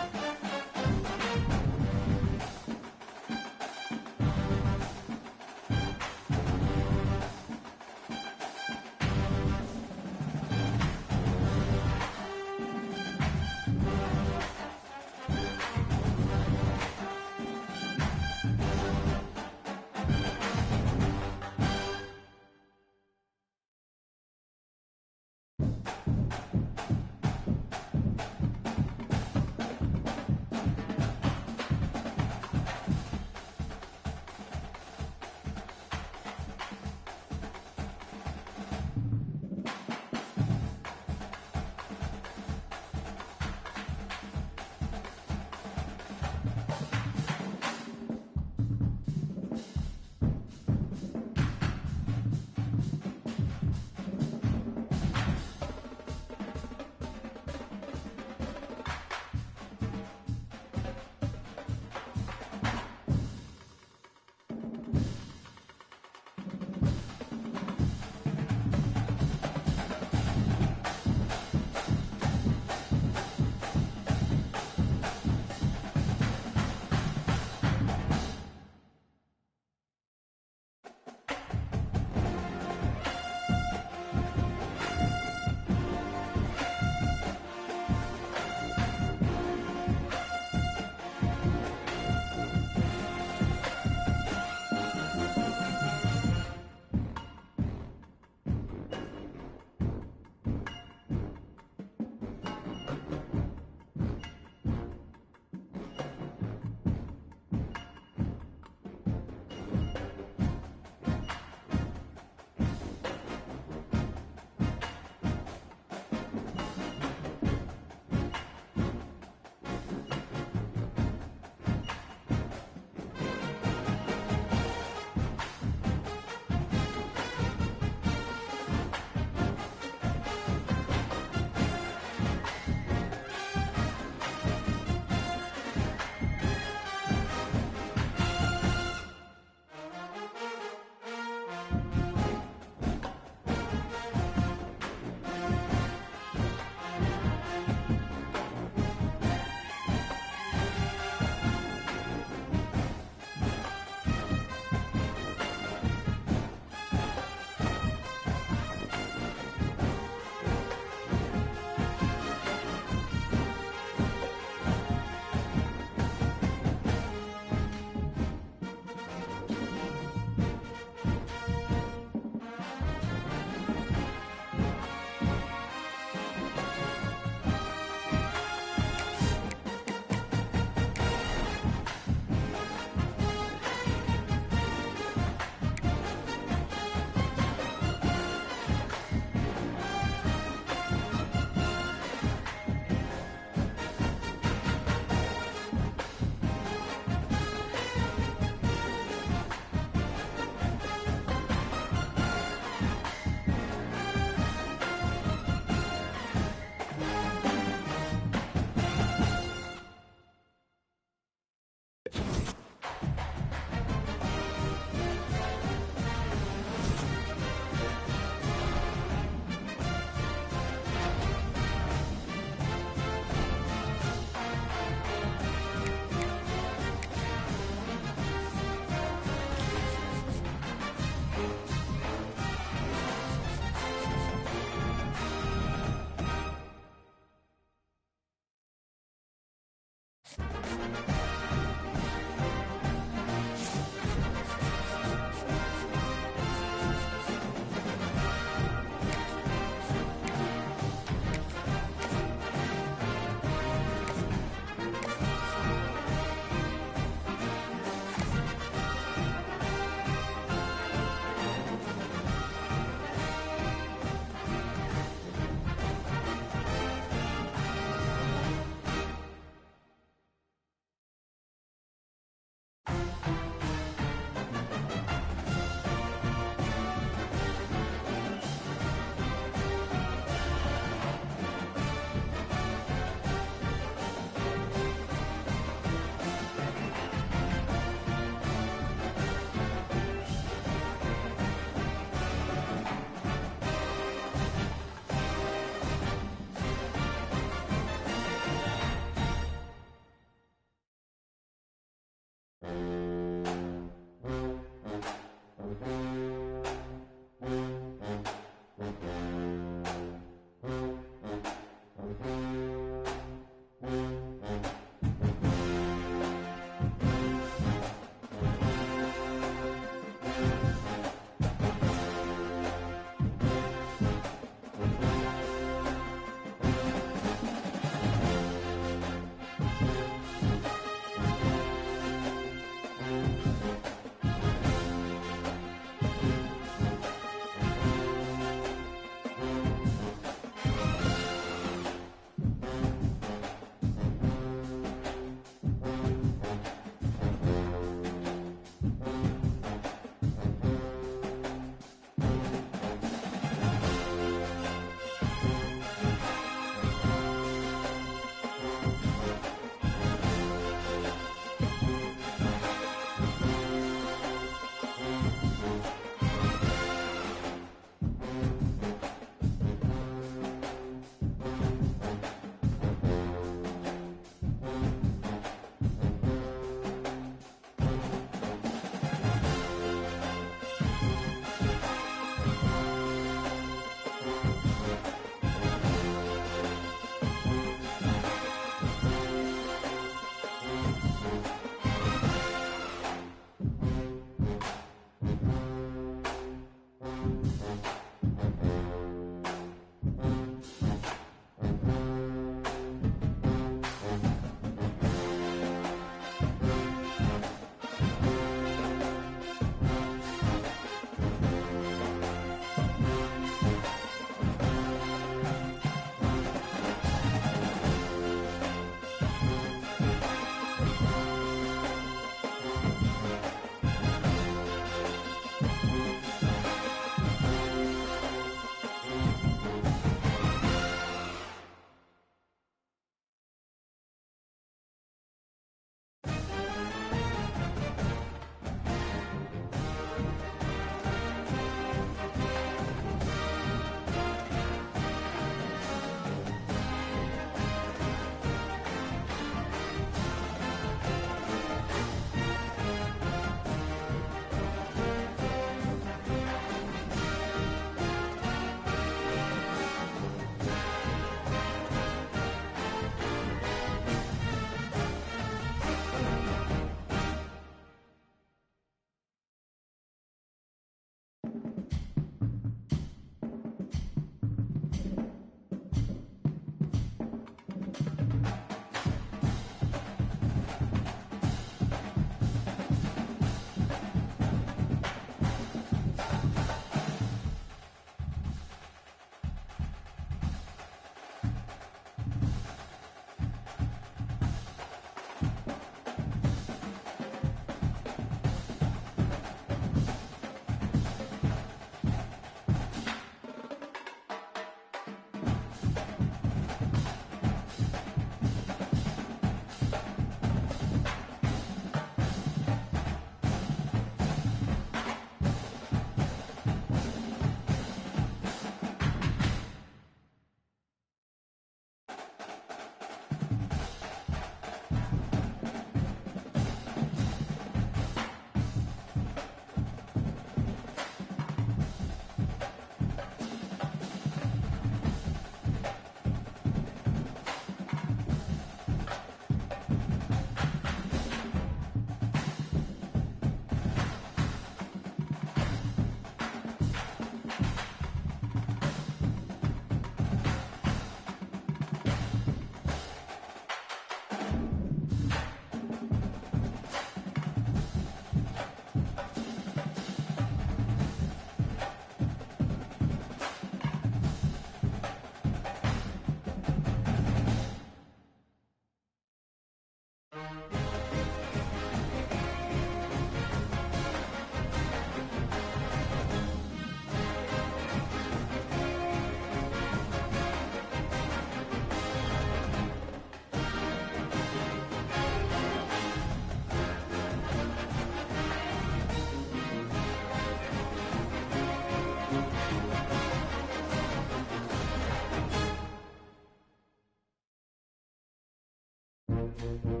it.